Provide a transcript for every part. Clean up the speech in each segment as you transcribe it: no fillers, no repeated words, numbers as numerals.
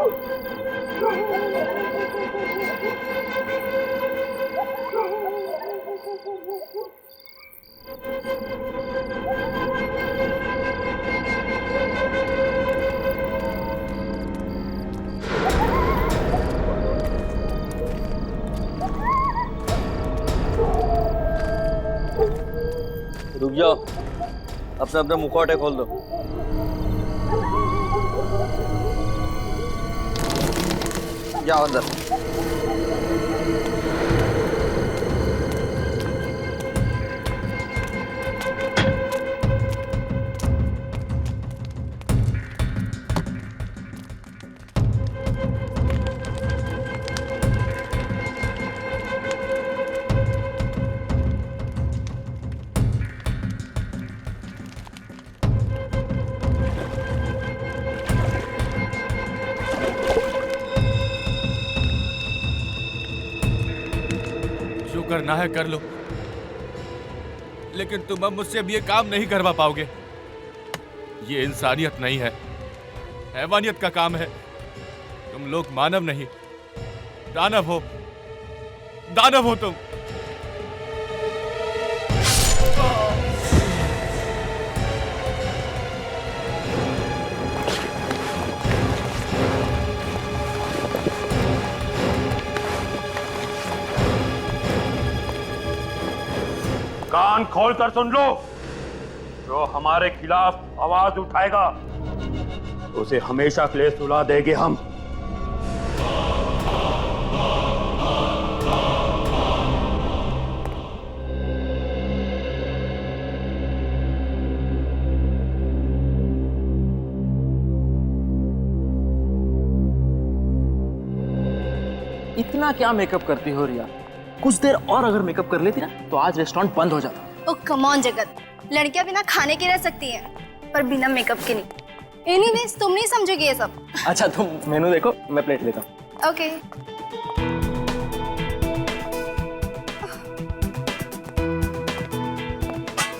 रुक जाओ, अपना अपना मुखौटे खोल दो। जाओ अंदर। करना है कर लो, लेकिन तुम अब मुझसे अब ये काम नहीं करवा पाओगे। ये इंसानियत नहीं है, हैवानियत का काम है। तुम लोग मानव नहीं, दानव हो। दानव हो तुम। कान खोल कर सुन लो, जो हमारे खिलाफ आवाज उठाएगा उसे हमेशा के लिए सुला देंगे हम। इतना क्या मेकअप करती हो रिया? कुछ देर और अगर मेकअप कर लेती ना तो आज रेस्टोरेंट बंद हो जाता। ओह कम ऑन जगत, लड़कियां बिना खाने के रह सकती हैं पर बिना मेकअप के नहीं। एनीवेज तुम नहीं समझोगे ये सब। अच्छा तुम मेनू देखो, मैं प्लेट लेता हूँ। ओके।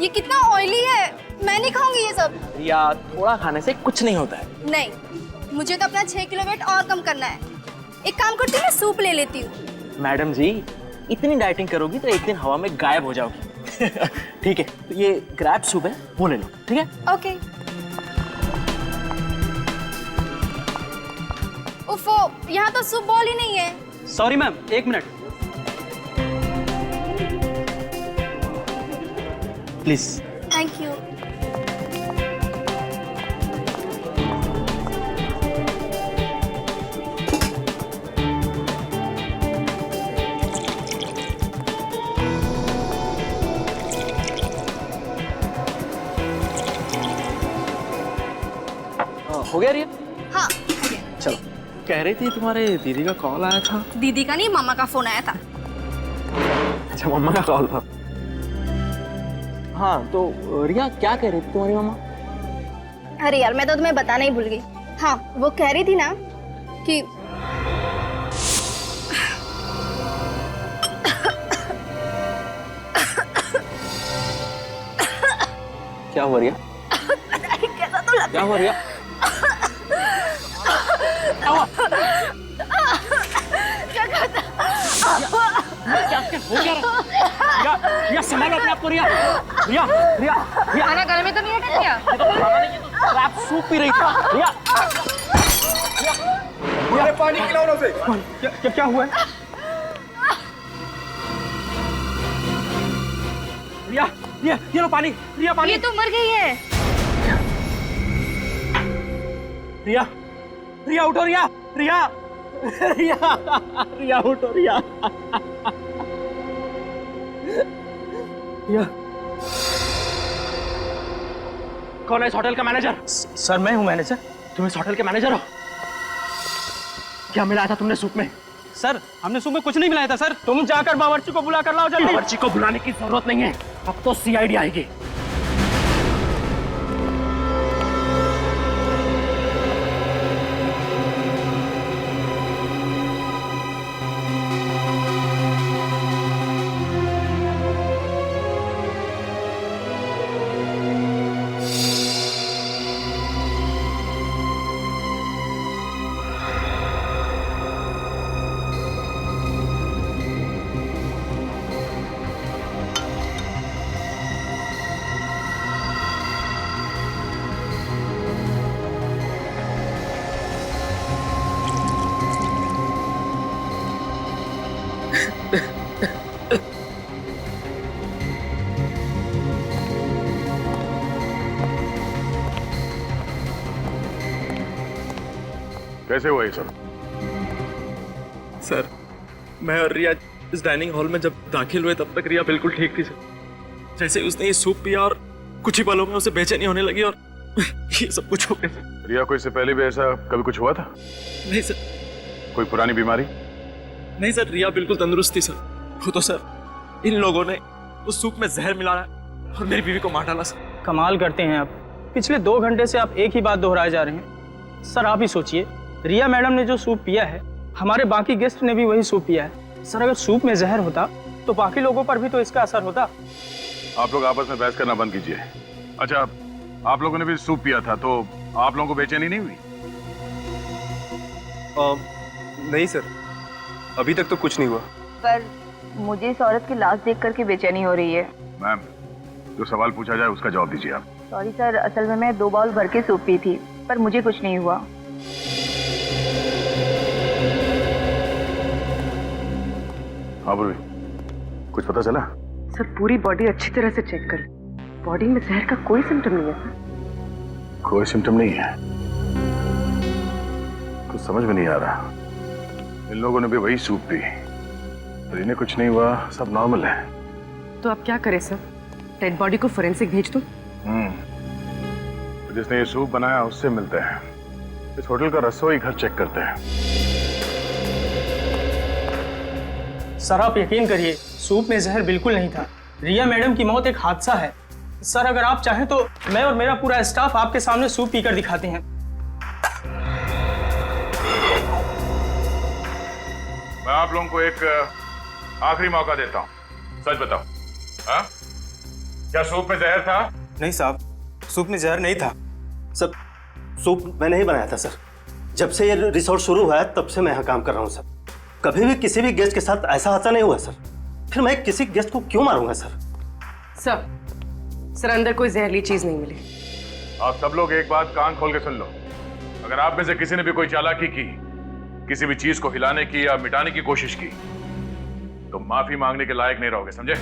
ये कितना ऑयली है, मैं नहीं खाऊंगी ये सब। रिया थोड़ा खाने से कुछ नहीं होता है। नहीं, मुझे तो अपना 6 किलो वेट और कम करना है। एक काम करती हूँ, मैं सूप ले लेती हूँ। मैडम जी इतनी डाइटिंग करोगी तो एक दिन हवा में गायब हो जाओगी। ठीक है, तो ये ग्रैब सूप है, वो ले लो। ठीक है ओके। उफो, यहाँ तो सूप बॉल ही नहीं है। सॉरी मैम, एक मिनट प्लीज। Thank you. हो गया रिया? हाँ। चलो, कह रही थी तुम्हारे दीदी का कॉल आया था। दीदी का नहीं, मामा का फोन आया था। अच्छा मम्मा का कॉल था। हाँ तो रिया क्या कह रही थी तुम्हारी मामा? अरे यार मैं तो तुम्हें बताना ही भूल गई। हाँ वो कह रही थी ना कि क्या हुआ रिया? कैसा तो लगता क्या हुआ रिया? क्या करता? क्या हो गया? रिया, रिया संभालो अपने आप को। रिया, रिया, रिया, रिया। खाना गले में तो नहीं अटक गया? आप सूप पी रही थी। रिया, रिया, पानी खिलाओ ना उसे। क्या हुआ है? रिया, रिया, ये लो पानी। रिया पानी। ये तो मर गई है। रिया, रिया उठो रिया, रिया, रिया, रिया उठो रिया। रिया, कौन है इस होटल का मैनेजर? सर मैं हूँ मैनेजर। तुम इस होटल के मैनेजर हो? क्या मिलाया था तुमने सूप में? सर हमने सूप में कुछ नहीं मिलाया था सर। तुम जाकर बावर्ची को बुला कर लाओ जल्दी। बावर्ची को बुलाने की जरूरत नहीं है, अब तो सीआईडी आएगी। कैसे हुआ ये सब? सर मैं और रिया इस डाइनिंग हॉल में जब दाखिल हुए तब तक रिया बिल्कुल ठीक थी सर। जैसे ही उसने ये सूप पिया और कुछ ही पलों में उसे बेचैनी होने लगी और ये सब कुछ हो गया सर। रिया को इससे पहले भी ऐसा कभी कुछ हुआ था? नहीं सर, कोई पुरानी बीमारी? नहीं सर, रिया बिल्कुल तंदुरुस्त थी सर। वो तो सर इन लोगों ने उस सूप में जहर मिलाया और मेरी बीवी को मार डाला सर। कमाल करते हैं आप। पिछले 2 घंटे से आप एक ही बात दोहराए जा रहे हैं। सर आप ही सोचिए, रिया मैडम ने जो सूप पिया है, हमारे बाकी गेस्ट ने भी वही सूप पिया है। सर अगर सूप में जहर होता तो बाकी लोगों पर भी तो इसका असर होता। आप लोग आपस में बहस करना बंद कीजिए। अच्छा, आप लोगों ने भी सूप पिया था तो आप लोगों को बेचैनी नहीं हुई? नहीं सर, अभी तक तो कुछ नहीं हुआ। पर मुझे इस औरत की लाश देख करके बेचैनी हो रही है। मैम, जो सवाल पूछा जाए उसका जवाब दीजिए आप। सॉरी सर, असल में मैं 2 बाउल भर के सूप पी थी, पर मुझे कुछ नहीं हुआ। हाँ पूर्वी, कुछ पता चला? सर पूरी बॉडी अच्छी तरह से चेक कर, बॉडी में जहर का कोई सिम्टम नहीं है सर। कोई सिम्टम नहीं है? कुछ समझ में नहीं आ रहा। इन लोगों ने भी वही सूप पी, पर इन्हें कुछ नहीं हुआ, सब नॉर्मल है। तो अब क्या करें सर? डेड बॉडी को फोरेंसिक भेज दूं? तो जिसने ये सूप बनाया उससे मिलते हैं। इस होटल का रसोई घर चेक करते हैं। सर आप यकीन करिए, सूप में जहर बिल्कुल नहीं था। रिया मैडम की मौत एक हादसा है। सर अगर आप चाहें तो मैं और मेरा पूरा स्टाफ आपके सामने सूप पीकर दिखाते हैं। मैं आप लोगों को एक आखिरी मौका देता हूँ, सच बताओ, हाँ? क्या सूप में जहर था? नहीं साहब, सूप में जहर नहीं था। सब सूप मैंने ही बनाया था सर। जब से ये रिसोर्ट शुरू हुआ है तब से मैं यहाँ काम कर रहा हूँ सर। कभी भी किसी भी गेस्ट के साथ ऐसा हादसा नहीं हुआ सर। फिर मैं किसी गेस्ट को क्यों मारूंगा सर? सर अंदर कोई जहरीली चीज नहीं मिली। आप सब लोग एक बात कान खोल के सुन लो। अगर आप में से किसी ने भी कोई चालाकी की, किसी भी चीज को हिलाने की या मिटाने की कोशिश की, तो माफी मांगने के लायक नहीं रहोगे, समझे?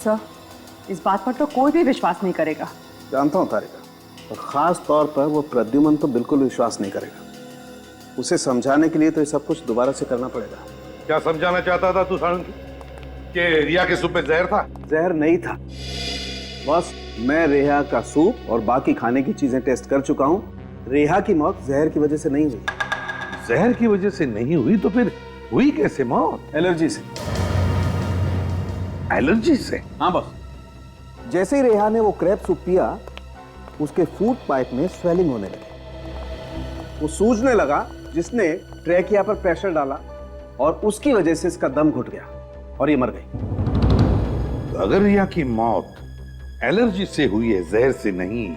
सर इस बात पर तो कोई भी विश्वास नहीं करेगा। जानता हूँ तारिका, और खास तौर पर वो प्रद्युमन तो बिल्कुल विश्वास नहीं करेगा। उसे समझाने के लिए तो ये सब कुछ दोबारा से करना पड़ेगा। क्या समझाना चाहता था तू साळुंकी? कि रिया के सूप में जहर था? जहर नहीं था बस। मैं रेहा का सूप और बाकी खाने की चीजें टेस्ट कर चुका हूँ। रेहा की मौत जहर की वजह से नहीं हुई। जहर की वजह से नहीं हुई तो फिर हुई कैसे मौत? एलर्जी से। एलर्जी से? हाँ बस। जैसे ही रेहा ने वो क्रैब सूप पिया, उसके फूड पाइप में स्वेलिंग होने लगी। वो सूजने लगा, जिसने ट्रैकिया पर प्रेशर डाला और उसकी वजह से इसका दम घुट गया और ये मर गई। तो अगर रिया की मौत एलर्जी से हुई है, जहर से नहीं,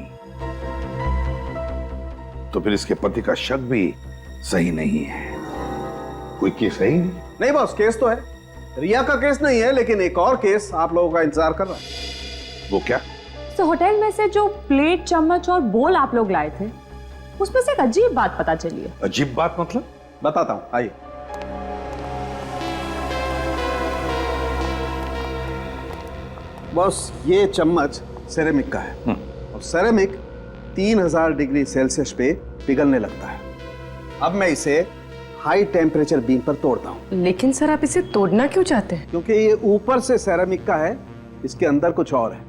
तो फिर इसके पति का शक भी सही नहीं है। कोई केस है ही नहीं। नहीं बॉस, केस तो है। रिया का केस नहीं है, लेकिन एक और केस आप लोगों का इंतजार कर रहा है। वो क्या? तो होटल में से जो प्लेट, चम्मच और बोल आप लोग लाए थे, उसमें से एक अजीब बात पता चली है। अजीब बात मतलब? बताता हूं, आइए। बॉस, ये चम्मच सेरेमिक का है और सेरेमिक 3000 डिग्री सेल्सियस पे पिघलने लगता है। अब मैं इसे हाई टेम्परेचर बीम पर तोड़ता हूं। लेकिन सर आप इसे तोड़ना क्यों चाहते हैं? क्योंकि ये ऊपर से सेरेमिक का है, इसके अंदर कुछ और है।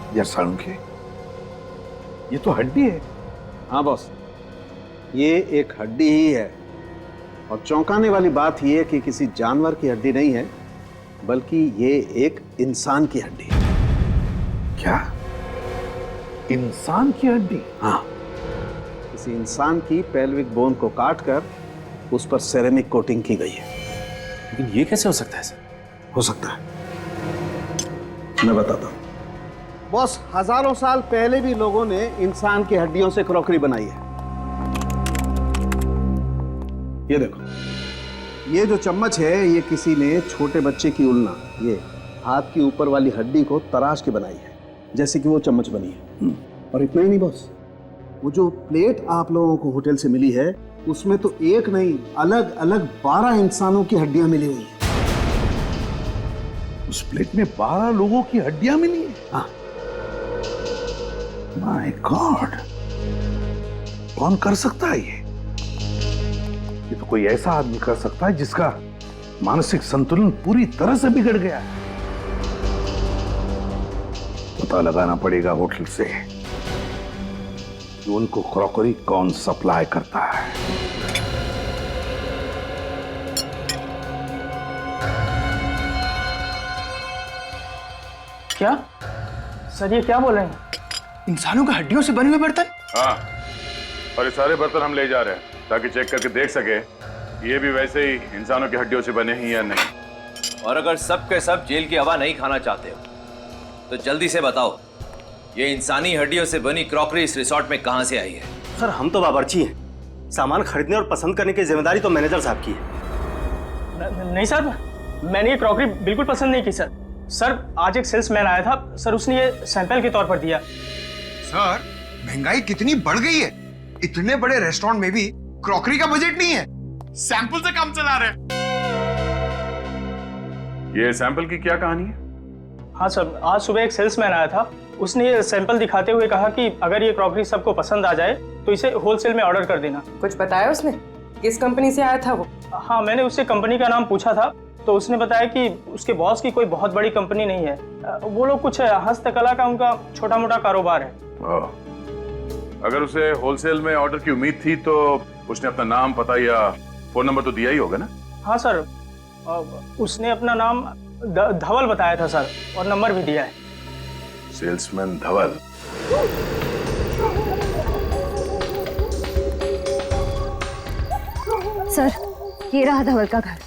यार साळुंखे, ये तो हड्डी है। हाँ बॉस, ये एक हड्डी ही है। और चौंकाने वाली बात यह है कि किसी जानवर की हड्डी नहीं है, बल्कि ये एक इंसान की हड्डी है। क्या? इंसान की हड्डी? हाँ, किसी इंसान की पेल्विक बोन को काटकर उस पर सेरेमिक कोटिंग की गई है। लेकिन ये कैसे हो सकता है सर? हो सकता है, मैं बताता हूं। बॉस, हजारों साल पहले भी लोगों ने इंसान की हड्डियों से क्रॉकरी बनाई है। ये देखो, ये जो चम्मच है, ये किसी ने छोटे बच्चे की उल्ना, ये हाथ की ऊपर वाली हड्डी को तराश के बनाई है, जैसे कि वो चम्मच बनी है। और इतना ही नहीं बॉस, वो जो प्लेट आप लोगों को होटल से मिली है, उसमें तो एक नहीं, अलग अलग 12 इंसानों की हड्डियां मिली हुई है। उस प्लेट में 12 लोगों की हड्डियां मिली है? हाँ। माय गॉड, कौन कर सकता है ये? ये तो कोई ऐसा आदमी कर सकता है जिसका मानसिक संतुलन पूरी तरह से बिगड़ गया है। पता लगाना पड़ेगा होटल से कि उनको क्रॉकरी कौन सप्लाई करता है। क्या सर, ये क्या बोल रहे हैं? इंसानों की हड्डियों से बने हुए बर्तन? हाँ, और ये सारे बर्तन हम ले जा रहे हैं ताकि चेक करके देख सके ये भी वैसे ही इंसानों की हड्डियों से बने हैं या नहीं। और अगर सब के सब जेल की हवा नहीं खाना चाहते हो तो जल्दी से बताओ, ये इंसानी हड्डियों से बनी क्रॉकरी इस रिसोर्ट में कहां से आई है? सर, हम तो बावर्ची हैं। सामान खरीदने और पसंद करने की जिम्मेदारी तो मैनेजर साहब की है। नहीं सर, मैंने ये क्रॉकरी बिल्कुल पसंद नहीं की सर। सर, आज एक सेल्समैन आया था सर, उसने ये सैंपल के तौर पर दिया। सर, महंगाई कितनी बढ़ गई है। इतने बड़े रेस्टोरेंट में भी क्रॉकरी का बजट नहीं है, सैंपल से काम चला रहे हैं। ये सैंपल की क्या कहानी है? हाँ सर, आज सुबह एक सेल्समैन आया था, उसने ये सैंपल दिखाते हुए कहा कि अगर ये क्रॉकरी सबको पसंद आ जाए तो इसे होलसेल में ऑर्डर कर देना। कुछ बताया उसने? किस कंपनी से आया था वो? हाँ, मैंने उससे कंपनी का नाम पूछा था तो उसने बताया कि उसके बॉस की कोई बहुत बड़ी कंपनी नहीं है, वो लोग कुछ हस्तकला का उनका छोटा मोटा कारोबार है। अगर उसे होलसेल में ऑर्डर की उम्मीद थी तो उसने अपना नाम, पता या फोन नंबर तो दिया ही होगा ना? हाँ सर, उसने अपना नाम धवल बताया था सर, और नंबर भी दिया है। सेल्समैन धवल? सर, ये रहा धवल का घर।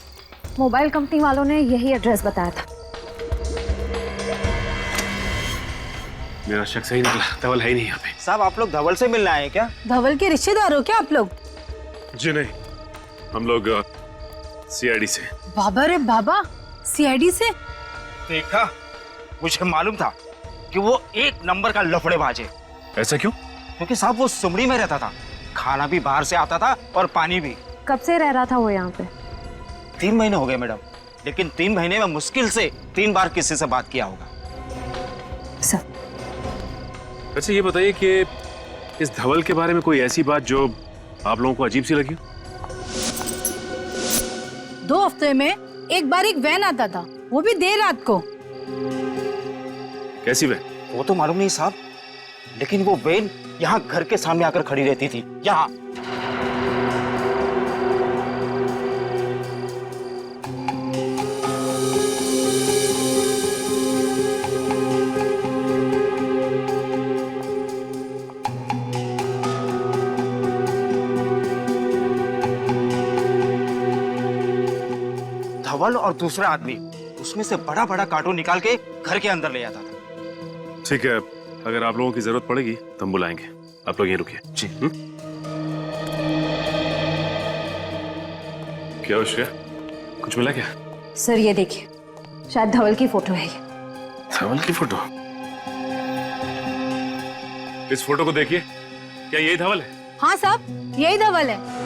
मोबाइल कंपनी वालों ने यही एड्रेस बताया था। मेरा शक सही निकला, धवल है ही नहीं यहाँ पे। साहब, आप लोग धवल से मिलने आए हैं क्या? धवल के रिश्तेदार हो क्या आप लोग? जी नहीं, हम लोग सीआईडी से। बाबा रे बाबा, सीआईडी से? देखा, मुझे मालूम था कि वो एक नंबर का लफड़ेबाज है। ऐसा क्यों? क्योंकि साहब वो सुमड़ी में रहता था, खाना भी बाहर से आता था और पानी भी। कब से रह रहा था वो यहाँ पे? 3 महीने हो गए मैडम, लेकिन 3 महीने में मुश्किल से 3 बार किसी से बात किया होगा। सर, अच्छा ये बताइए कि इस धवल के बारे में कोई ऐसी बात जो आप लोगों को अजीब सी लगी? 2 हफ्ते में एक बार एक वैन आता था, वो भी देर रात को। कैसी वैन? वो तो मालूम नहीं साहब, लेकिन वो वैन यहाँ घर के सामने आकर खड़ी रहती थी, यहाँ। धवल और दूसरा आदमी उसमें से बड़ा बड़ा कार्टून निकाल के घर के अंदर ले जाता था। ठीक है, अगर आप लोगों की जरूरत पड़ेगी तो हम बुलाएंगे। आप लोग यहीं रुकिए। जी। क्या हो श्रेया, कुछ मिला क्या? सर ये देखिए, शायद धवल की फोटो है ये। धवल की फोटो? इस फोटो को देखिए, क्या यही धवल है? हाँ साहब, यही धवल है।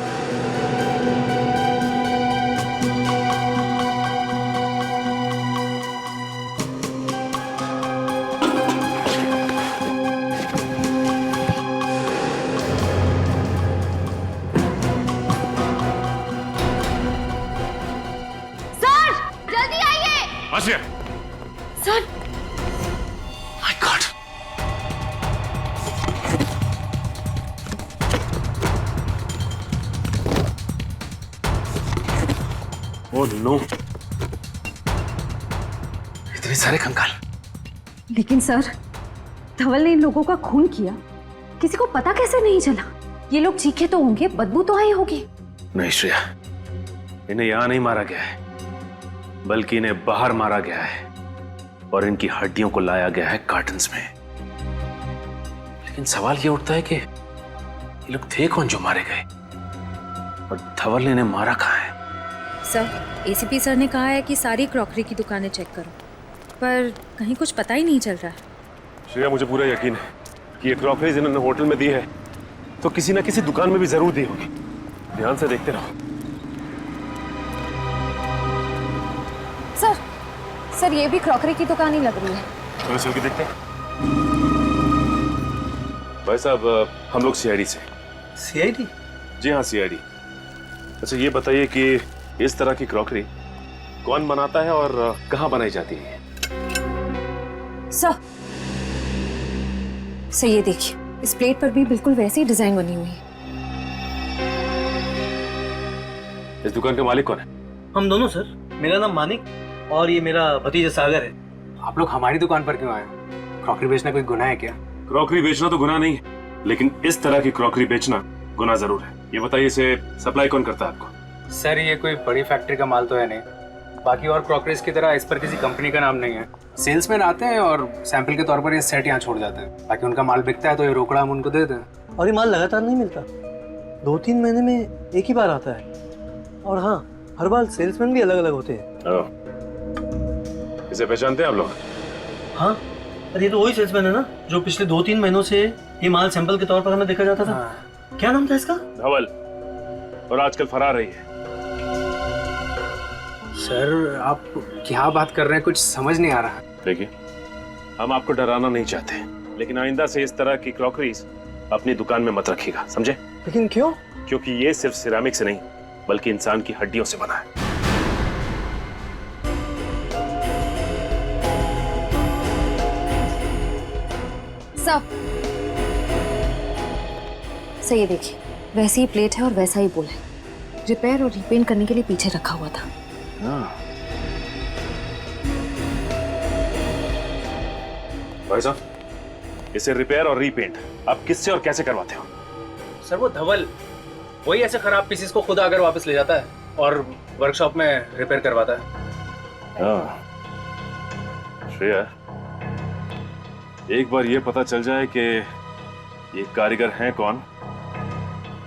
Ashiya! Sir! My god! Oh no, इतने सारे कंकाल। लेकिन सर, धवल ने इन लोगों का खून किया, किसी को पता कैसे नहीं चला? ये लोग चीखे तो होंगे, बदबू तो आई होगी। नहीं श्रेया, इन्हें यहां नहीं मारा गया है, बल्कि इन्हें बाहर मारा गया है और इनकी हड्डियों को लाया गया है कार्टन्स में। लेकिन सवाल ये उठता है कि ये लोग थे कौन जो मारे गए, और धवल ने इन्हें मारा कहाँ है? सर, एसीपी सर ने कहा है कि सारी क्रॉकरी की दुकानें चेक करो, पर कहीं कुछ पता ही नहीं चल रहा है। श्रेया, मुझे पूरा यकीन है कि ये क्रॉकरीज इन्होंने होटल में दी है तो किसी ना किसी दुकान में भी जरूर दी होगी। ध्यान से देखते रहो। सर ये भी क्रॉकरी की दुकान ही लग रही है। चलो चल के देखते हैं। भाई साहब, हम लोग सीआईडी से। सीआईडी? जी हाँ, सीआईडी। अच्छा ये बताइए कि इस तरह की क्रॉकरी कौन बनाता है और कहाँ बनाई जाती है? सर ये देखिए, इस प्लेट पर भी बिल्कुल वैसी ही डिजाइन बनी हुई है। इस दुकान का मालिक कौन है? हम दोनों सर। मेरा नाम मानिक और ये मेरा भतीजा सागर है। आप लोग हमारी दुकान पर क्यों आए? क्रॉकरी बेचना कोई गुनाह है क्या? क्रॉकरी बेचना तो गुनाह नहीं है, लेकिन इस तरह की क्रॉकरी बेचना गुनाह जरूर है। ये बताइए, इसे सप्लाई कौन करता है आपको? सर ये कोई बड़ी फैक्ट्री का माल तो है नहीं, बाकी और क्रॉकरीज की तरह इस पर किसी कंपनी का नाम नहीं है। सेल्समैन आते हैं और सैंपल के तौर पर ये सेट यहाँ छोड़ जाते हैं, बाकी उनका माल बिकता है तो ये रोकड़ा हम उनको देते हैं। और ये माल लगातार नहीं मिलता, 2-3 महीने में एक ही बार आता है। और हाँ, हर बार सेल्समैन भी अलग अलग होते हैं। इसे पहचानते हैं आप लोग? हाँ, अरे ये तो वही सेल्समैन है ना जो पिछले 2-3 महीनों से ये माल सैंपल के तौर पर हमें देखा जाता था। क्या नाम था इसका? धवल, और आजकल फरार रही है। सर आप क्या बात कर रहे हैं, कुछ समझ नहीं आ रहा। देखिए, हम आपको डराना नहीं चाहते, लेकिन आइंदा से इस तरह की क्रॉकरीज अपनी दुकान में मत रखिएगा, समझे? लेकिन क्यों? क्योंकि ये सिर्फ सिरामिक से नहीं बल्कि इंसान की हड्डियों से बना है। सर ये देखिए, वैसी ही प्लेट है और वैसा ही बोल है। रिपेयर और रीपेंट करने के लिए पीछे रखा हुआ था। भाई साहब, इसे रिपेयर और रीपेंट आप किससे और कैसे करवाते हो? सर वो धवल, वही ऐसे खराब पीसेस को खुद आकर वापस ले जाता है और वर्कशॉप में रिपेयर करवाता है। श्रेया, एक बार ये पता चल जाए कि ये कारीगर हैं कौन,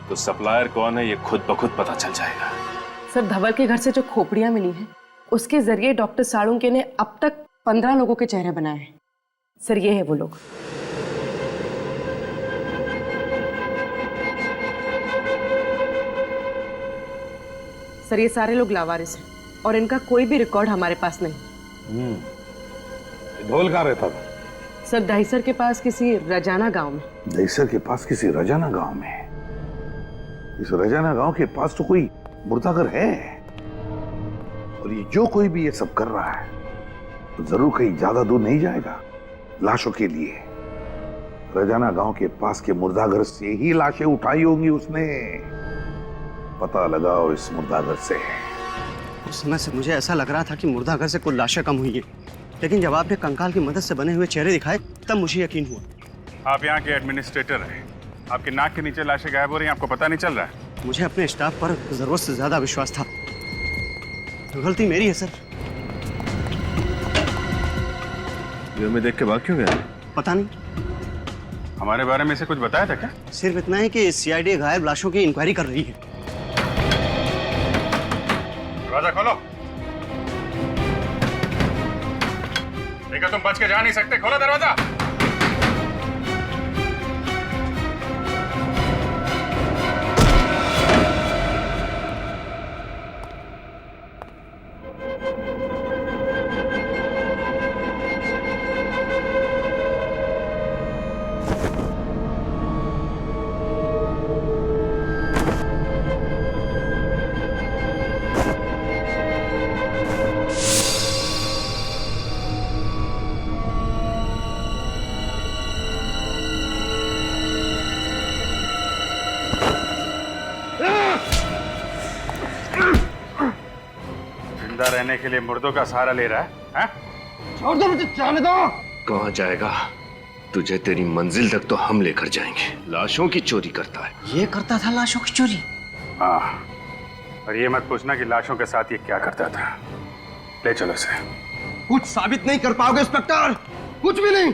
तो सप्लायर कौन है ये खुद ब खुद पता चल जाएगा। सर, धवल के घर से जो खोपड़ियां मिली हैं, उसके जरिए डॉक्टर साळुंके ने अब तक 15 लोगों के चेहरे बनाए हैं। सर ये है वो लोग। सर ये सारे लोग लावारिस हैं और इनका कोई भी रिकॉर्ड हमारे पास नहीं। धवल कहाँ रहता था? सर दहीसर के पास किसी रजाना गांव में। दहीसर के पास किसी रजाना गांव में? इस रजाना गांव के पास तो कोई मुर्दाघर है, और ये जो कोई भी ये सब कर रहा है तो जरूर कहीं ज्यादा दूर नहीं जाएगा लाशों के लिए। रजाना गांव के पास के मुर्दाघर से ही लाशें उठाई होंगी उसने। पता लगाओ इस मुर्दाघर से। उस समय से मुझे ऐसा लग रहा था कि मुर्दाघर से कुल लाशें कम हुई है, लेकिन जब आपने कंकाल की मदद से बने हुए चेहरे दिखाए तब मुझे यकीन हुआ। आप यहाँ के एडमिनिस्ट्रेटर हैं, आपके नाक के नीचे लाशें गायब हो रही हैं, आपको पता नहीं चल रहा है? मुझे अपने स्टाफ पर जरूरत से ज्यादा विश्वास था। गलती मेरी है सर। ये मैं देख के भाग क्यों गया? पता नहीं। हमारे बारे में से कुछ बताया था क्या? सिर्फ इतना है कि सीआईडी गायब लाशों की इंक्वायरी कर रही है। दरवाजा खोलो। देखो तुम बच के जा नहीं सकते, खोलो दरवाजा। रहने के लिए मुर्दों का सहारा ले रहा है? छोड़ दो मुझे जाने दो। कहाँ जाएगा? तुझे तेरी मंजिल तक तो हम लेकर जाएंगे। लाशों की चोरी करता है। ये करता था लाशों की चोरी? हाँ, और ये मत पूछना कि लाशों के साथ ये क्या करता था। ले चलो इसे। कुछ साबित नहीं कर पाओगे इंस्पेक्टर, कुछ भी नहीं।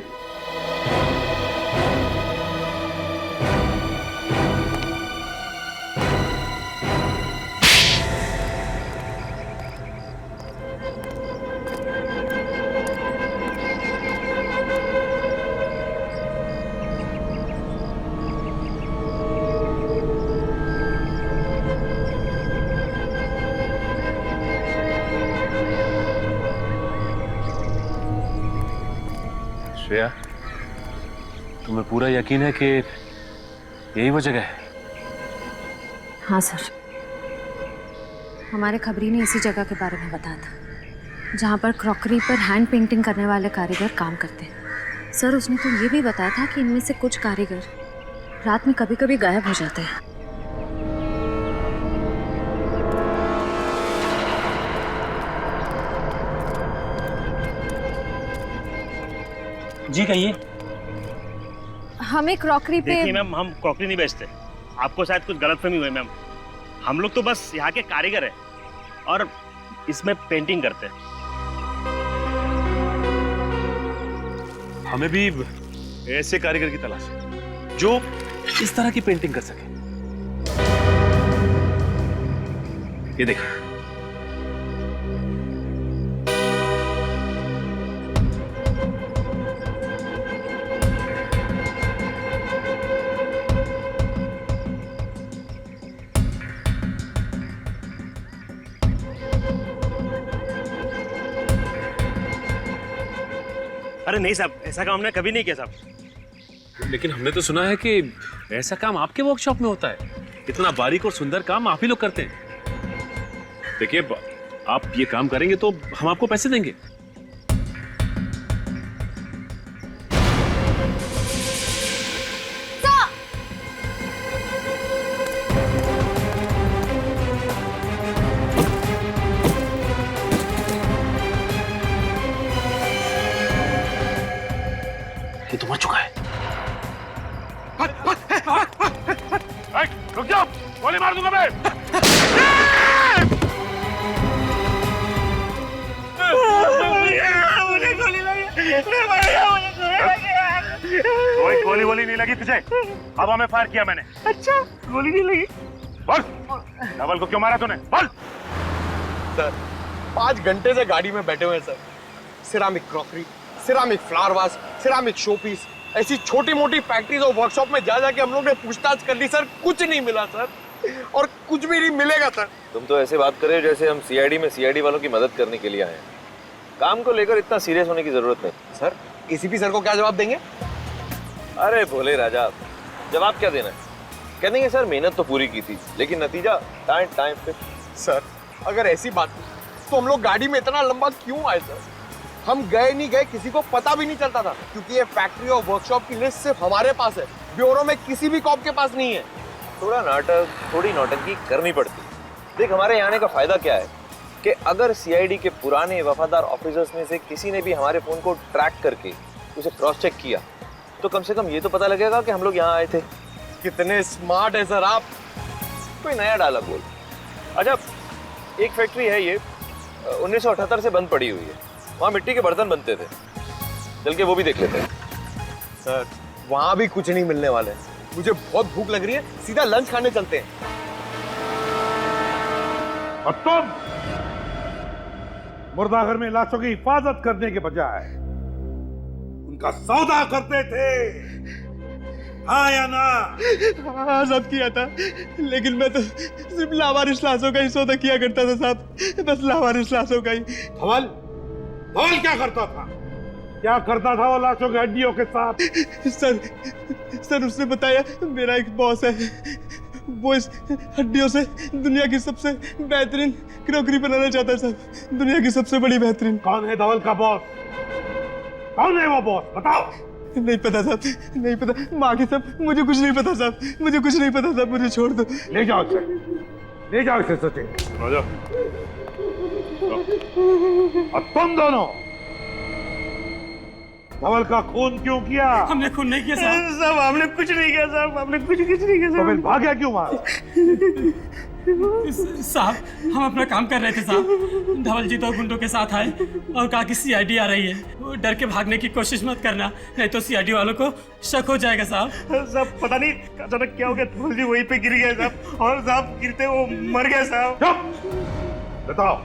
श्रेया, तुम्हें पूरा यकीन है कि यही वो जगह है? हाँ सर, हमारे खबरी ने इसी जगह के बारे में बताया था जहाँ पर क्रॉकरी पर हैंड पेंटिंग करने वाले कारीगर काम करते हैं। सर, उसने तो ये भी बताया था कि इनमें से कुछ कारीगर रात में कभी कभी गायब हो जाते हैं। जी कहिए। हमें क्रॉकरी पे। देखिए मैम, हम क्रॉकरी नहीं बेचते, आपको शायद कुछ गलतफहमी हुई मैम। हम लोग तो बस यहाँ के कारीगर हैं और इसमें पेंटिंग करते हैं। हमें भी ऐसे कारीगर की तलाश है जो इस तरह की पेंटिंग कर सके। ये देखिए, अरे नहीं साहब, ऐसा काम हमने कभी नहीं किया साहब। लेकिन हमने तो सुना है कि ऐसा काम आपके वर्कशॉप में होता है। इतना बारीक और सुंदर काम आप ही लोग करते हैं। देखिए, आप ये काम करेंगे तो हम आपको पैसे देंगे। ये तो मर चुका है। रुक जाओ, गोली मार दूंगा मैं। मुझे गोली लगी। कोई गोली वोली नहीं लगी तुझे, हवा में फायर किया मैंने। अच्छा, गोली नहीं लगी। बोल, धवल को क्यों मारा तूने? बोल। सर, 5 घंटे से गाड़ी में बैठे हुए हैं sir. Ceramic crockery, ceramic flower vase, ceramic showpiece, ऐसी छोटी मोटी फैक्ट्रीज और वर्कशॉप में जा जाके हम लोग ने पूछताछ कर ली सर, कुछ नहीं मिला सर, और कुछ भी नहीं मिलेगा सर। तुम तो ऐसे बात कर रहे हो जैसे हम सीआईडी में सीआईडी वालों की मदद करने के लिए आए हैं। काम को लेकर इतना सीरियस होने की जरूरत नहीं। सर, एसीपी सर को क्या जवाब देंगे? अरे भोले राजा, जवाब क्या देना है? कह देंगे सर मेहनत तो पूरी की थी लेकिन नतीजा टाइम पे। सर, अगर ऐसी बात तो हम लोग गाड़ी में इतना लंबा क्यों आए सर? हम गए नहीं गए किसी को पता भी नहीं चलता था, क्योंकि ये फैक्ट्री और वर्कशॉप की लिस्ट सिर्फ हमारे पास है, ब्यूरो में किसी भी कॉप के पास नहीं है। थोड़ा नाटक, थोड़ी नौटंकी करनी पड़ती। देख, हमारे यहाँ आने का फायदा क्या है कि अगर सीआईडी के पुराने वफादार ऑफिसर्स में से किसी ने भी हमारे फोन को ट्रैक करके उसे क्रॉस चेक किया तो कम से कम ये तो पता लगेगा कि हम लोग यहाँ आए थे। कितने स्मार्ट है सर आप। कोई नया डायलॉग बोल। अच्छा, एक फैक्ट्री है ये 1978 से बंद पड़ी हुई है, वहाँ मिट्टी के बर्तन बनते थे, चल के वो भी देख लेते हैं। सर, वहाँ भी कुछ नहीं मिलने वाले। मुझे बहुत भूख लग रही है, सीधा लंच खाने चलते हैं। और तुम मुर्दाघर में लाशों की हिफाजत करने के बजाय उनका सौदा करते थे, हाँ या ना? हाँ, सब किया था, लेकिन मैं तो सिर्फ लावारिस लाशों का ही सौदा किया करता था साहब, बस लावारिस लाशों का ही। धवल क्या करता था? क्या करता था वो लाशों की हड्डियों के साथ? सर उसने बताया मेरा एक बॉस है, वो इस हड्डियों से दुनिया की सबसे बेहतरीन क्रॉकरी बनाना चाहता है साहब, दुनिया की सबसे बड़ी बेहतरीन। कौन है धवल का बॉस? कौन है वो बॉस? बताओ। नहीं पता साहब, नहीं पता। बाकी सब मुझे कुछ नहीं पता साहब, मुझे कुछ नहीं पता साहब, मुझे छोड़ दो। ले जाओ इसे, ले जाओ इसे सचिन। आ जाओ, और तुम दोनों धवल का खून क्यों किया? हमने खून नहीं किया साहब। साहब हमने कुछ नहीं किया साहब, हमने कुछ नहीं किया तो साहब। फिर भाग्या क्यों मारा? साहब हम अपना काम कर रहे थे साहब। धवल जी तो गुंडों के साथ आए और कहा कि सीआईडी आ रही है, वो डर के भागने की कोशिश मत करना, नहीं तो सीआईडी वालों को शक हो जाएगा साहब। साहब पता नहीं अचानक क्या हो गया, धवल जी वहीं पे गिर गए साहब, और साहब गिरते वो मर गए साहब। चुप! बताओ,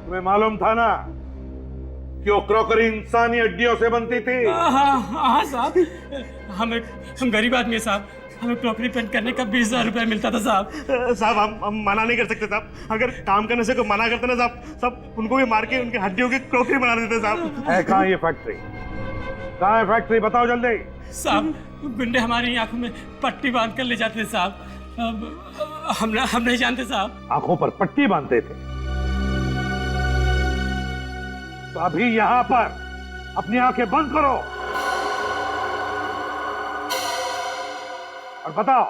तुम्हें मालूम था ना कि वो क्रॉकरी इंसानी हड्डियों से बनती थी? हाँ साहब, हम गरीब आदमी है साहब, हमें क्रॉकरी पेंट करने का 20,000 रुपया मिलता था साहब। साहब हम मना नहीं कर सकते साहब, अगर काम करने से कोई मना करते ना साहब, सब उनको भी मार के उनकी हड्डियों की क्रॉकरी बना देते साहब। है कहाँ ये फैक्ट्री? कहाँ है फैक्ट्री? बताओ जल्दी। साहब गुंडे हमारी आंखों में पट्टी बांध कर ले जाते थे साहब, हम नहीं जानते साहब। आंखों पर पट्टी बांधते थे? तो अभी यहाँ पर अपनी आंखें बंद करो और बताओ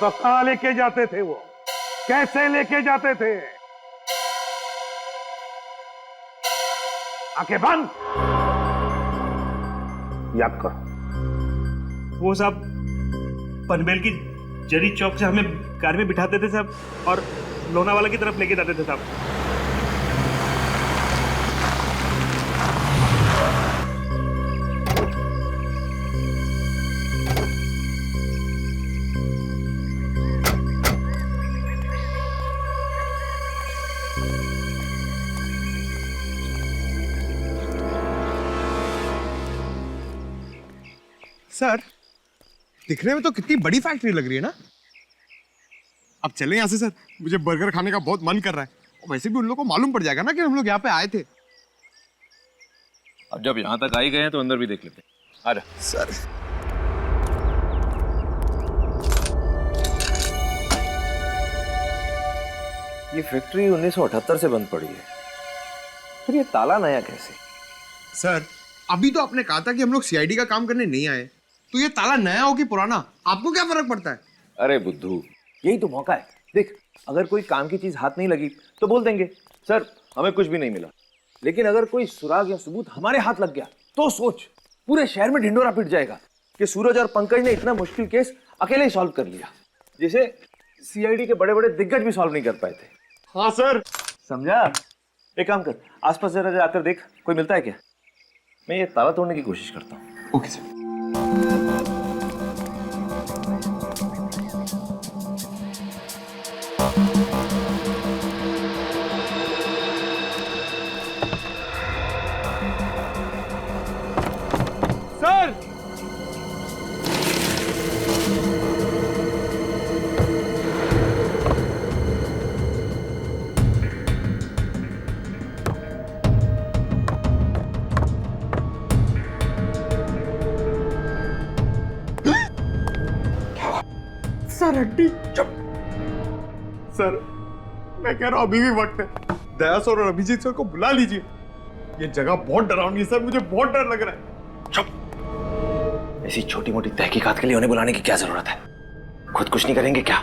कहां लेके जाते थे वो? कैसे लेके जाते थे? आंखें बंद। याद करो। वो साहब पनवेल की जरी चौक से हमें कार में बिठाते थे साहब और लोनावाला की तरफ लेके जाते थे साहब। सर दिखने में तो कितनी बड़ी फैक्ट्री लग रही है ना। अब चलें यहाँ से सर, मुझे बर्गर खाने का बहुत मन कर रहा है। और वैसे भी उन लोगों को मालूम पड़ जाएगा ना कि हम लोग यहाँ पे आए थे। अब जब यहाँ तक आ ही गए हैं तो अंदर भी देख लेते हैं। आजा सर। ये फैक्ट्री 1978 से बंद पड़ी है, फिर ये ताला नया कैसे? सर अभी तो आपने कहा था कि हम लोग सीआईडी का काम करने नहीं आए, तो ये ताला नया हो कि पुराना आपको क्या फर्क पड़ता है? अरे बुद्धू, यही तो मौका है। देख, अगर कोई काम की चीज हाथ नहीं लगी तो बोल देंगे सर हमें कुछ भी नहीं मिला, लेकिन अगर कोई सुराग या सबूत हमारे हाथ लग गया तो सोच, पूरे शहर में ढिंडोरा पिट जाएगा कि सूरज और पंकज ने इतना मुश्किल केस अकेले ही सॉल्व कर लिया, जिसे सीआईडी के बड़े बड़े दिग्गज भी सॉल्व नहीं कर पाए थे। हाँ सर। समझा? एक काम कर, आसपास जरा जाकर देख कोई मिलता है क्या। मैं ये ताला तोड़ने की कोशिश करता हूँ। Okay sir. सर सर हड्डी। चुप। सर मैं कह रहा हूं अभी भी वक्त है, दया सर और अभिजीत सर को बुला लीजिए। ये जगह बहुत डरावनी है सर, मुझे बहुत डर लग रहा है। चुप। ऐसी छोटी मोटी तहकीकात के लिए उन्हें बुलाने की क्या जरूरत है? खुद कुछ नहीं करेंगे क्या?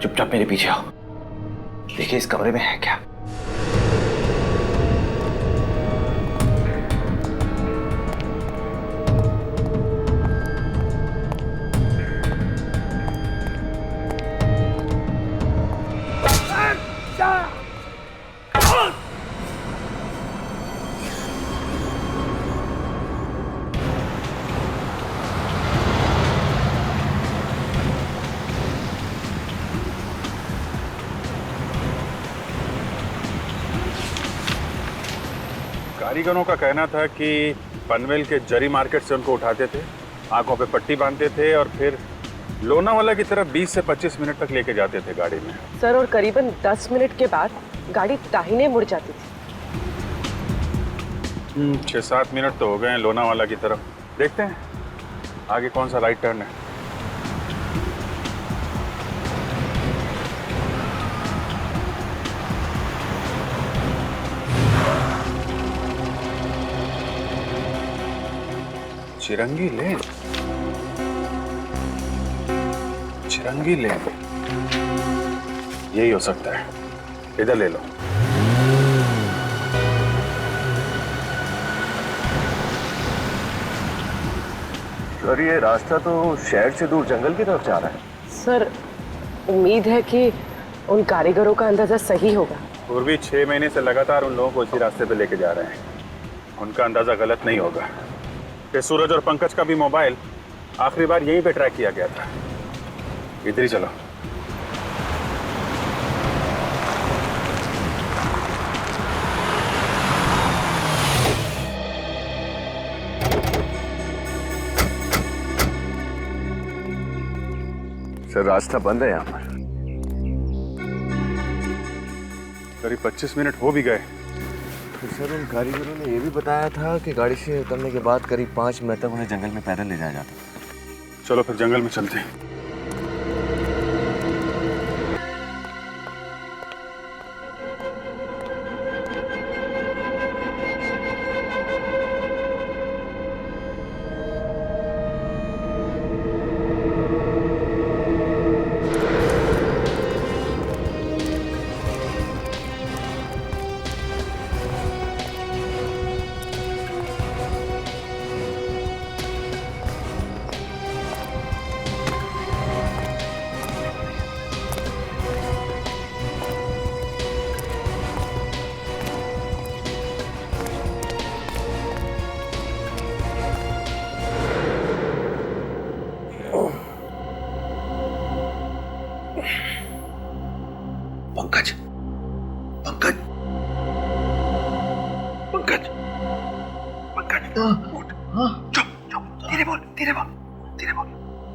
चुपचाप मेरे पीछे आओ, देखिए इस कमरे में है क्या। कारीगरों का कहना था कि पनवेल के जरी मार्केट से उनको उठाते थे, आंखों पे पट्टी बांधते थे और फिर लोनावाला की तरफ 20 से 25 मिनट तक लेके जाते थे गाड़ी में। सर और करीबन 10 मिनट के बाद गाड़ी दाहिने मुड़ जाती थी। 6-7 मिनट तो हो गए हैं लोनावाला की तरफ। देखते हैं आगे कौन सा राइट टर्न है। चिरंगी लेन, चिरंगी लेन, यही हो सकता है। इधर ले लो। सर ये रास्ता तो शहर से दूर जंगल की तरफ जा रहा है। सर उम्मीद है कि उन कारीगरों का अंदाजा सही होगा। पूर्वी 6 महीने से लगातार उन लोगों को इसी रास्ते पे लेके जा रहे हैं। उनका अंदाजा गलत नहीं होगा। कि सूरज और पंकज का भी मोबाइल आखिरी बार यहीं पे ट्रैक किया गया था। इधर ही चलो। सर रास्ता बंद है यहाँ पर। करीब 25 मिनट हो भी गए। तो सर उन कारीगरों ने ये भी बताया था कि गाड़ी से उतरने के बाद करीब 5 मिनट तक उन्हें जंगल में पैदल ले जाया जाता। चलो फिर जंगल में चलते हैं। पंकज, पंकज, पंकज, पंकज, उठ, चुप, चुप, धीरे बोल, धीरे बोल, धीरे बोल।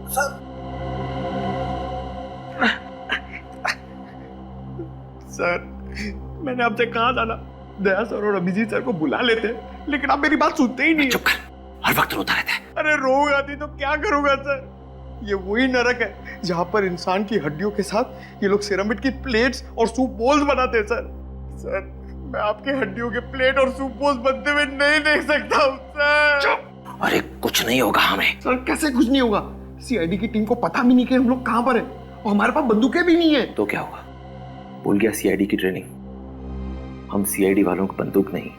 सर, सर मैंने आपसे कहा था ना दया सर और अभिजीत सर को बुला लेते, लेकिन आप मेरी बात सुनते ही नहीं। चुप कर, हर वक्त रोता रहता है। अरे रोग आती तो क्या करूंगा सर? ये वही नरक है जहां पर इंसान की हड्डियों के साथ ये लोग सिरामिड की प्लेट्स और सूप बोल्स बनाते हैं सर। सर मैं आपके हड्डियों के प्लेट और सूप बोल्स बनते हुए नहीं देख सकता हूँ सर। चुप। अरे कुछ नहीं होगा हमें। सर कैसे कुछ नहीं होगा? सीआईडी की टीम को पता भी नहीं कि हम लोग कहां पर हैं और हमारे पास बंदूकें भी नहीं है। तो क्या होगा? भूल गया सीआईडी की ट्रेनिंग? हम सीआईडी वालों को बंदूक नहीं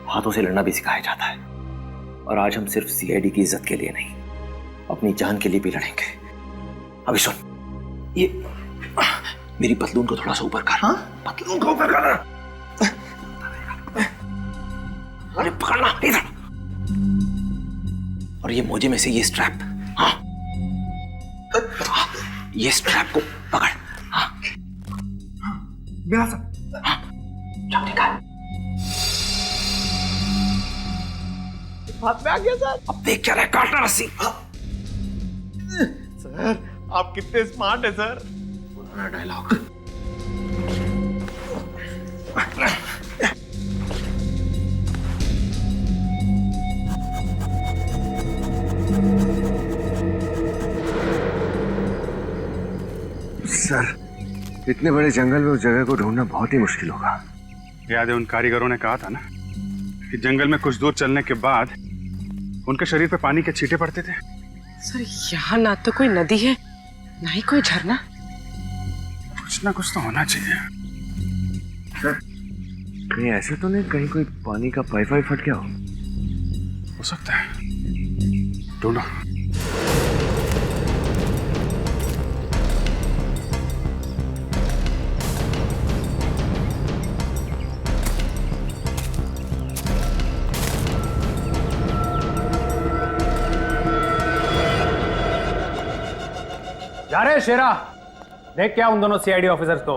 हाथों से लड़ना भी सिखाया जाता है। और आज हम सिर्फ सीआईडी की इज्जत के लिए नहीं, अपनी जान के लिए भी लड़ेंगे। अभी सुन, ये मेरी पतलून को थोड़ा सा ऊपर कर। हाँ? पतलून को ऊपर कर। अरे पकड़ना इधर। और ये मोजे में से ये स्ट्रैप, हाँ ये स्ट्रैप को पकड़। हाँ मेरा सर। हाँ चल ठीक है। हाथ में आ गया सर। अब देख क्या रहा है, काटना रस्सी। सर आप कितने स्मार्ट है सर। पुराना डायलॉग। सर इतने बड़े जंगल में उस जगह को ढूंढना बहुत ही मुश्किल होगा। याद है उन कारीगरों ने कहा था ना कि जंगल में कुछ दूर चलने के बाद उनके शरीर पे पानी के छींटे पड़ते थे। सर यहाँ ना तो कोई नदी है ना ही कोई झरना। कुछ ना कुछ तो होना चाहिए। सर कहीं ऐसे तो नहीं कहीं कोई पानी का पाइप वाइप फट गया हो सकता है, ढूंढो। जा रहे शेरा, देख क्या उन दोनों सीआईडी ऑफिसर्स को।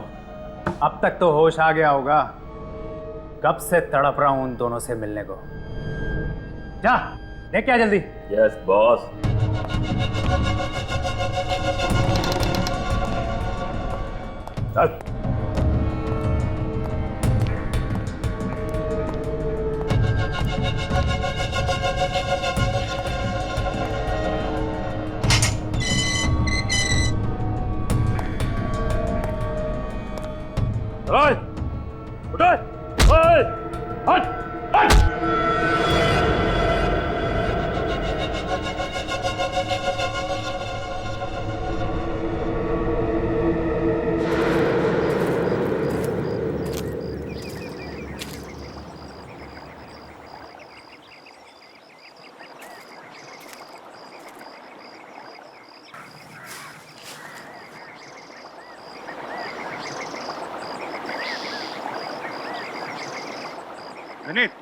अब तक तो होश आ गया होगा। कब से तड़प रहा हूं उन दोनों से मिलने को। जा देख क्या जल्दी। Yes boss. चल।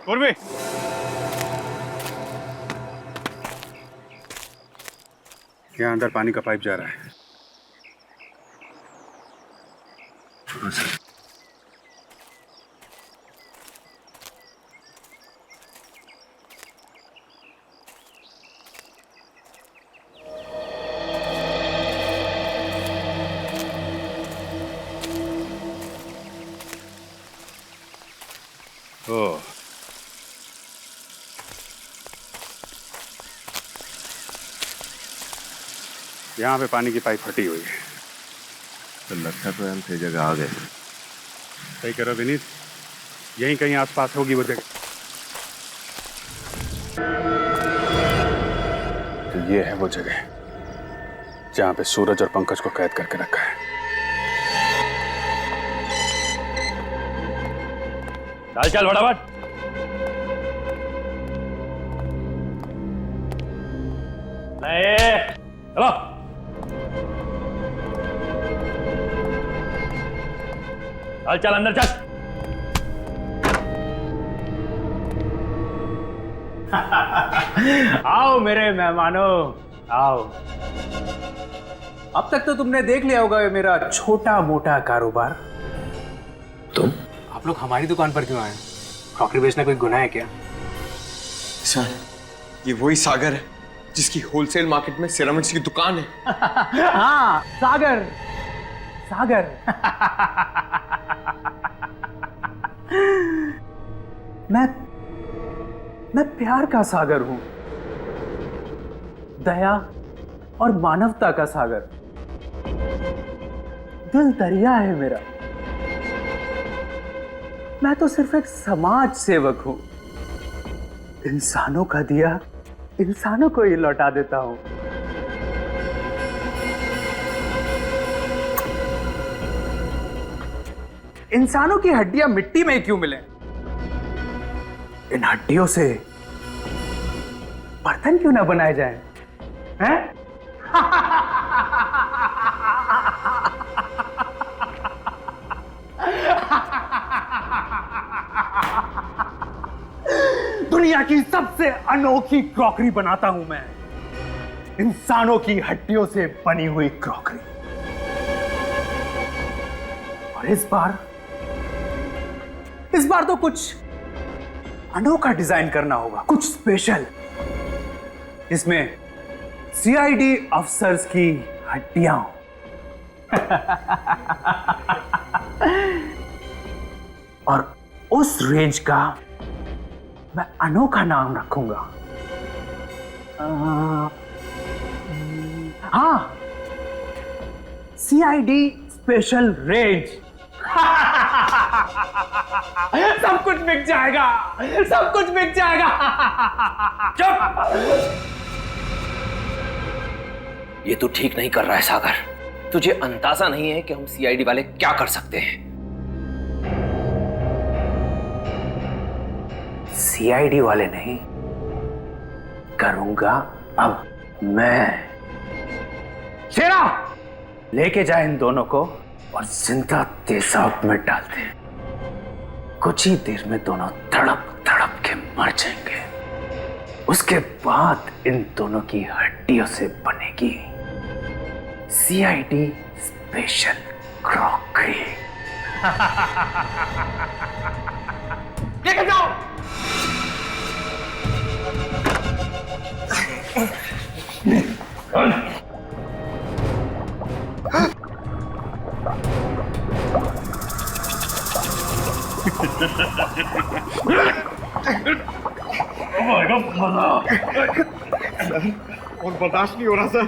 पूर्वी, यहाँ अंदर पानी का पाइप जा रहा है। ओह, यहाँ पे पानी की पाइप फटी हुई है। तो लगता तो हम सही जगह आ गए। सही करो विनीत, यहीं कहीं आसपास होगी वो जगह। तो ये है वो जगह जहाँ पे सूरज और पंकज को कैद करके रखा है। चल चल फटाफट। चलो चल चल अंदर चल। आओ मेरे मेहमानों, आओ। अब तक तो तुमने देख लिया होगा ये मेरा छोटा मोटा कारोबार। तुम? आप लोग हमारी दुकान पर क्यों आए? क्रॉकरी बेचना कोई गुनाह है क्या? सर, ये वही सागर है जिसकी होलसेल मार्केट में सिरामिक्स की दुकान है। हाँ, सागर, सागर। मैं प्यार का सागर हूं, दया और मानवता का सागर। दिल दरिया है मेरा। मैं तो सिर्फ एक समाज सेवक हूं। इंसानों का दिया इंसानों को ही लौटा देता हूं। इंसानों की हड्डियां मिट्टी में क्यों मिले? इन हड्डियों से बर्तन क्यों ना बनाए जाएं? हैं? दुनिया की सबसे अनोखी क्रॉकरी बनाता हूं मैं, इंसानों की हड्डियों से बनी हुई क्रॉकरी। और इस बार तो कुछ अनोखा डिजाइन करना होगा, कुछ स्पेशल, जिसमें सीआईडी अफसर्स की हड्डियां और उस रेंज का मैं अनोखा नाम रखूंगा। हाँ, सीआईडी स्पेशल रेंज। सब कुछ बिक जाएगा, सब कुछ बिक जाएगा। चुप! ये तू ठीक नहीं कर रहा है सागर। तुझे अंदाजा नहीं है कि हम सीआईडी वाले क्या कर सकते हैं। सीआईडी वाले नहीं, करूंगा अब मैं। शेरा, लेके जाए इन दोनों को और जिंदा तेजाब में डाल दे। कुछ ही देर में दोनों तड़प तड़प के मर जाएंगे। उसके बाद इन दोनों की हड्डियों से बनेगी सीआईडी स्पेशल क्रॉकरी। लेके जाओ। और बर्दाश्त नहीं हो रहा सर।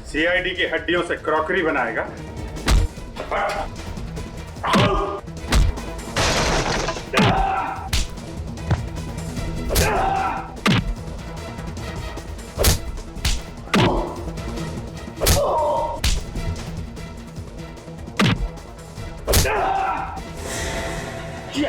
सीआईडी की हड्डियों से क्रॉकरी बनाएगा। बस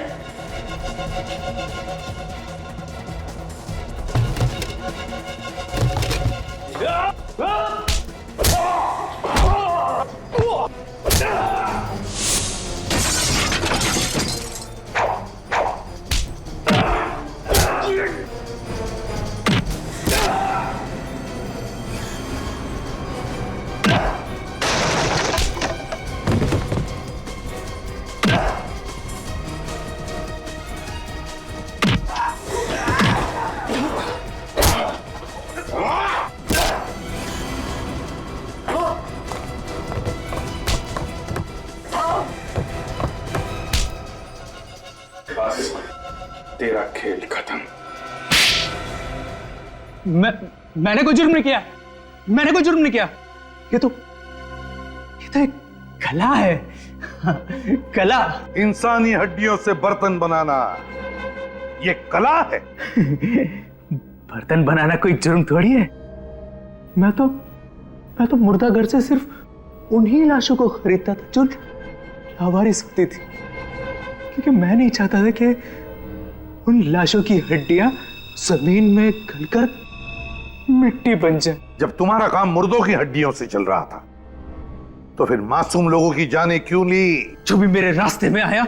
तेरा खेल खत्म। मैंने कोई जुर्म नहीं किया, मैंने कोई जुर्म नहीं किया। ये तो एक कला है। कला। इंसानी हड्डियों से बर्तन बनाना ये कला है। बर्तन बनाना कोई जुर्म थोड़ी है। मैं तो मुर्दा घर से सिर्फ उन्हीं लाशों को खरीदता था जो लावारिस होती थी, क्योंकि मैं नहीं चाहता था कि उन लाशों की हड्डियां जमीन में गलकर मिट्टी बन जाए। जब तुम्हारा काम मुर्दों की हड्डियों से चल रहा था तो फिर मासूम लोगों की जानें क्यों ली? जो भी मेरे रास्ते में आया,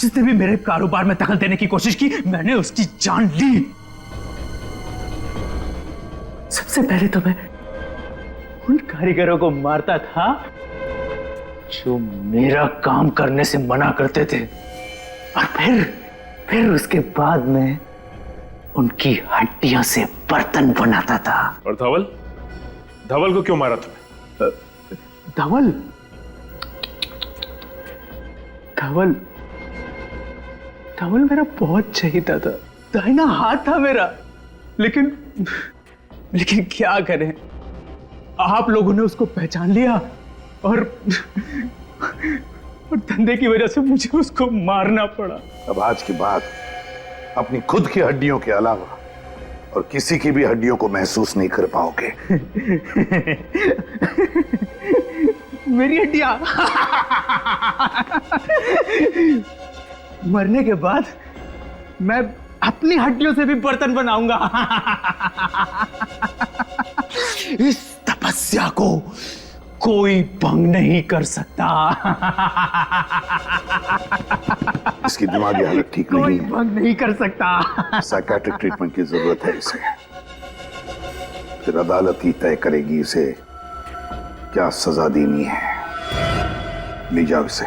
जिसने भी मेरे कारोबार में दखल देने की कोशिश की, मैंने उसकी जान ली। सबसे पहले तो मैं उन कारीगरों को मारता था जो मेरा काम करने से मना करते थे, और फिर उसके बाद में उनकी हड्डियों से बर्तन बनाता था। और धवल को क्यों मारा तुम्हें? धवल मेरा बहुत चहीता था, दाहिना हाथ था मेरा। लेकिन क्या करें, आप लोगों ने उसको पहचान लिया और धंधे की वजह से मुझे उसको मारना पड़ा। अब आज के बाद अपनी खुद की हड्डियों के अलावा और किसी की भी हड्डियों को महसूस नहीं कर पाओगे। मेरी हड्डियां मरने के बाद मैं अपनी हड्डियों से भी बर्तन बनाऊंगा। इस तपस्या को कोई भंग नहीं कर सकता। इसकी दिमागी हालत ठीक नहीं कोई है, भंग नहीं कर सकता। साइकेट्रिक ट्रीटमेंट की जरूरत है इसे। फिर अदालत ही तय करेगी इसे क्या सजा देनी है। ले जाओ इसे।